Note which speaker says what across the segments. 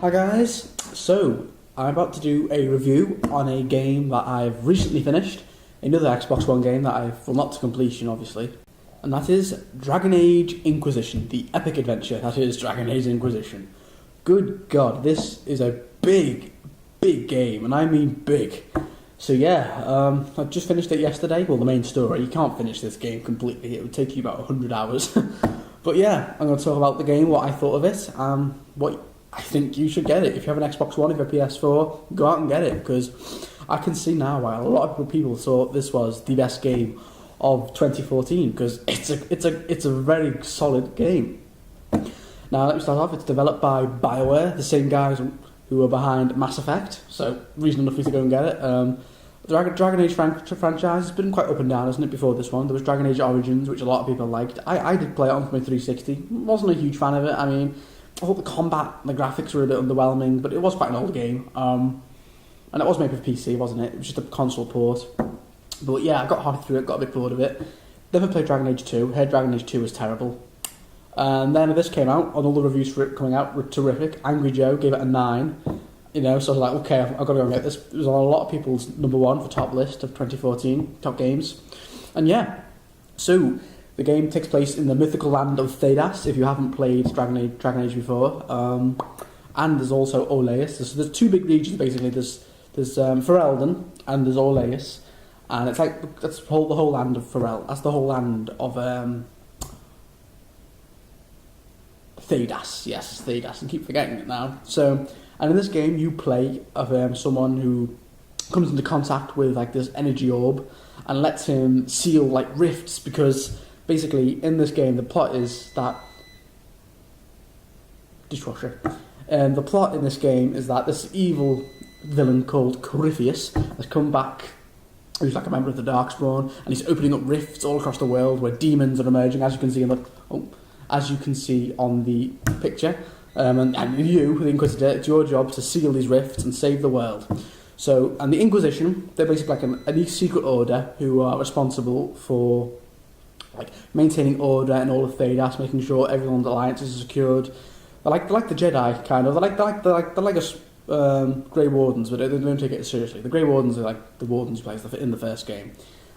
Speaker 1: Hi guys, so I'm about to do a review on a game that I've recently finished, another Xbox One game that I've, well, not to completion obviously, and that is Dragon Age Inquisition, the epic adventure that is Dragon Age Inquisition. Good God, this is a big game, and I mean big. So yeah, I just finished it yesterday, well the main story. You can't finish this game completely, it would take you about 100 hours. But yeah, I'm going to talk about the game, what I thought of it, what I think you should get it. If you have an Xbox One, if you have a PS4, go out and get it, because I can see now why a lot of people thought this was the best game of 2014, because it's a very solid game. Now let me start off. It's developed by BioWare, the same guys who are behind Mass Effect, so reason enough for you to go and get it. The Dragon Age franchise has been quite up and down, hasn't it, before this one? There was Dragon Age Origins, which a lot of people liked. I did play it on my 360, wasn't a huge fan of it. I mean, I thought the combat and the graphics were a bit underwhelming, but it was quite an old game. And it was made for PC, wasn't it? It was just a console port. But yeah, I got halfway through it, got a bit bored of it. Never played Dragon Age 2. Heard Dragon Age 2 was terrible. And then this came out, and all the reviews for it coming out were terrific. Angry Joe gave it a 9. You know, so I was like, okay, I've got to go and get this. It was on a lot of people's number one for top list of 2014 top games. And yeah, so the game takes place in the mythical land of Thedas, if you haven't played Dragon Age before. And there's also Orleis. There's two big regions, basically. There's Ferelden, and there's Orleis. And it's like, that's the whole land of Ferelden. That's the whole land of Thedas. Yes, Thedas. I keep forgetting it now. So, and in this game, you play of someone who comes into contact with like this energy orb and lets him seal like rifts, because basically in this game the plot is that dishwasher. And the plot in this game is that this evil villain called Corypheus has come back, who's like a member of the Darkspawn, and he's opening up rifts all across the world where demons are emerging, as you can see on the picture. And you, the Inquisitor, it's your job to seal these rifts and save the world. So, and the Inquisition, they're basically like an secret order who are responsible for like maintaining order in all of Thedas, making sure everyone's alliances are secured. They're like the Jedi, kind of. They're like us Grey Wardens, but they don't take it seriously. The Grey Wardens are like the Wardens play in the first game.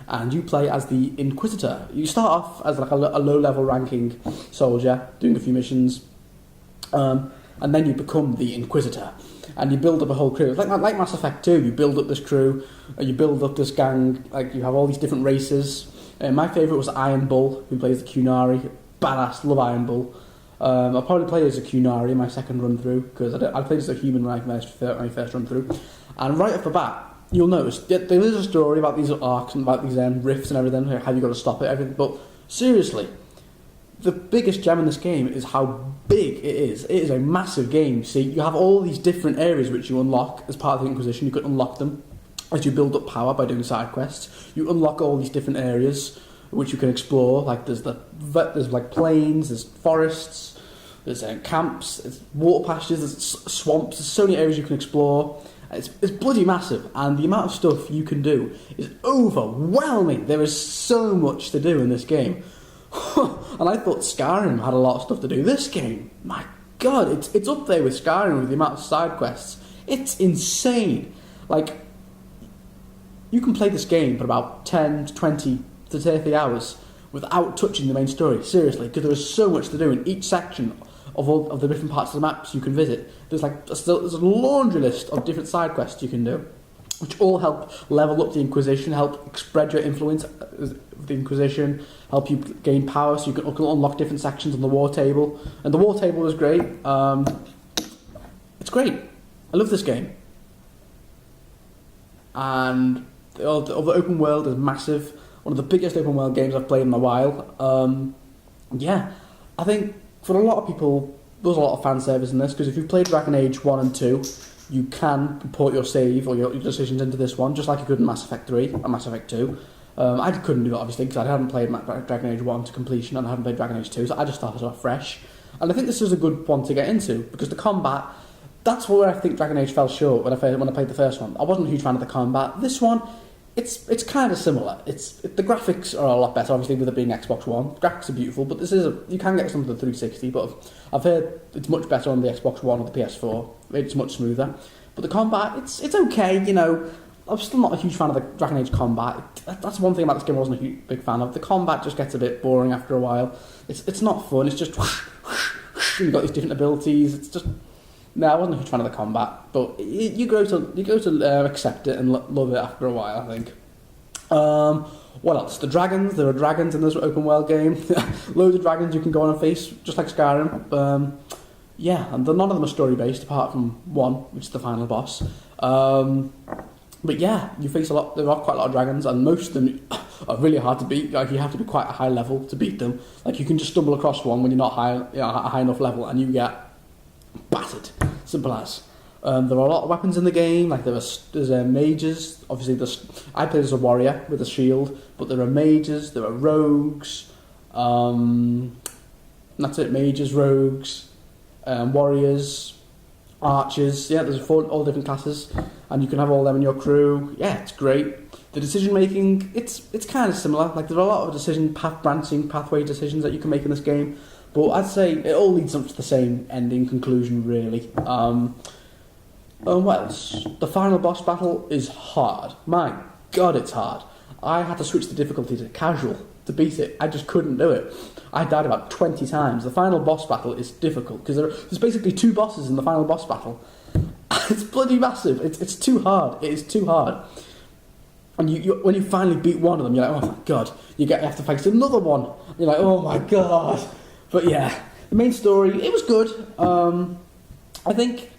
Speaker 1: And you play as the Inquisitor. You start off as like a low-level ranking soldier, doing a few missions, and then you become the Inquisitor. And you build up a whole crew. It's like Mass Effect 2, you build up this crew, you build up this gang, like you have all these different races. My favourite was Iron Bull, who plays the Qunari. Badass, love Iron Bull. I'll probably play as a Qunari in my second run through, because I played as a human when my first run through. And right off the bat, you'll notice that there is a story about these arcs and about these rifts and everything, how you got to stop it, everything. But seriously, the biggest gem in this game is how big it is. It is a massive game. See, you have all these different areas which you unlock as part of the Inquisition. You can unlock them as you build up power by doing side quests. You unlock all these different areas which you can explore. Like there's like plains, there's forests, there's camps, there's water pastures, there's swamps. There's so many areas you can explore. It's bloody massive, and the amount of stuff you can do is overwhelming. There is so much to do in this game. And I thought Skyrim had a lot of stuff to do. This game, my God, it's up there with Skyrim with the amount of side quests. It's insane. Like, you can play this game for about 10 to 20 to 30 hours without touching the main story, seriously, because there is so much to do in each section of all of the different parts of the maps you can visit. There's a laundry list of different side quests you can do, which all help level up the Inquisition, help spread your influence of the Inquisition, help you gain power so you can unlock different sections on the war table. And the war table is great. It's great. I love this game. And the open world is massive. One of the biggest open world games I've played in a while. Yeah, I think for a lot of people, there's a lot of fan service in this, because if you've played Dragon Age 1 and 2, you can import your save or your decisions into this one, just like you could in Mass Effect 3 and Mass Effect 2. I couldn't do that, obviously, because I hadn't played Dragon Age 1 to completion, and I hadn't played Dragon Age 2, so I just started off fresh. And I think this is a good one to get into, because the combat, that's where I think Dragon Age fell short when I played the first one. I wasn't a huge fan of the combat. This one, it's kind of similar. The graphics are a lot better, obviously, with it being Xbox One. The graphics are beautiful, but you can get some of the 360, but I've heard it's much better on the Xbox One or the PS4. It's much smoother. But the combat, it's okay, you know. I'm still not a huge fan of the Dragon Age combat. That's one thing about this game I wasn't a big fan of. The combat just gets a bit boring after a while. It's not fun. It's just you've got these different abilities. It's just I wasn't a huge fan of the combat. But you grow to accept it and love it after a while, I think. What else? The dragons. There are dragons in this open world game. Loads of dragons you can go on and face, just like Skyrim. Yeah, and none of them are story based apart from one, which is the final boss. But yeah, you face there are quite a lot of dragons, and most of them are really hard to beat. Like, you have to be quite a high level to beat them. Like, you can just stumble across one when you're not at a high enough level, and you get battered. Simple as. There are a lot of weapons in the game. Like, there's mages. Obviously, I play as a warrior with a shield, but there are mages, there are rogues. That's it. Mages, rogues, warriors, archers. Yeah, there's all different classes, and you can have all them in your crew. Yeah, it's great. The decision making, it's kind of similar. Like, there are a lot of pathway decisions that you can make in this game, but I'd say it all leads up to the same ending conclusion, really. What else? The final boss battle is hard. My God, it's hard. I had to switch the difficulty to casual to beat it. I just couldn't do it. I died about 20 times. The final boss battle is difficult because there's basically 2 bosses in the final boss battle. It's bloody massive. It's too hard. It is too hard. And when you finally beat one of them, you're like, oh my God. You have to face another one. You're like, oh my God. But yeah, the main story, it was good. I think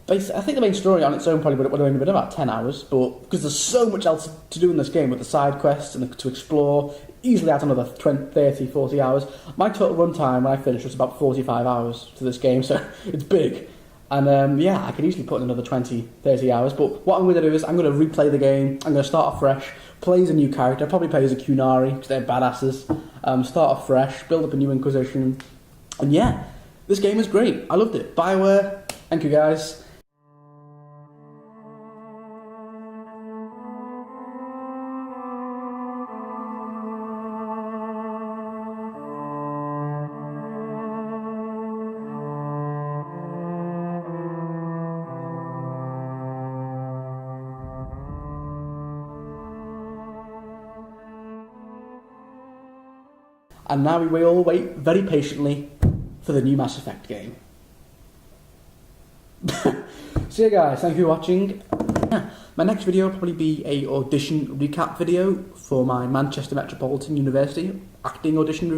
Speaker 1: the main story on its own probably would have only been about 10 hours, but because there's so much else to do in this game with the side quests and to explore, easily adds another 20, 30, 40 hours. My total runtime when I finished was about 45 hours to this game, so it's big. And yeah, I could easily put in another 20, 30 hours, but what I'm going to do is I'm going to replay the game, I'm going to start off fresh, play as a new character, probably play as a Qunari, because they're badasses, start off fresh, build up a new Inquisition, and yeah, this game is great. I loved it. BioWare, thank you guys. And now we all wait very patiently for the new Mass Effect game. So yeah guys, thank you for watching. My next video will probably be a audition recap video for my Manchester Metropolitan University acting audition,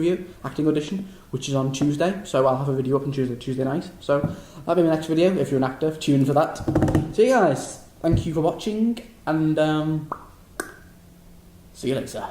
Speaker 1: which is on Tuesday. So I'll have a video up on Tuesday night. So that'll be my next video. If you're an actor, tune in for that. So yeah guys, thank you for watching, and see you later.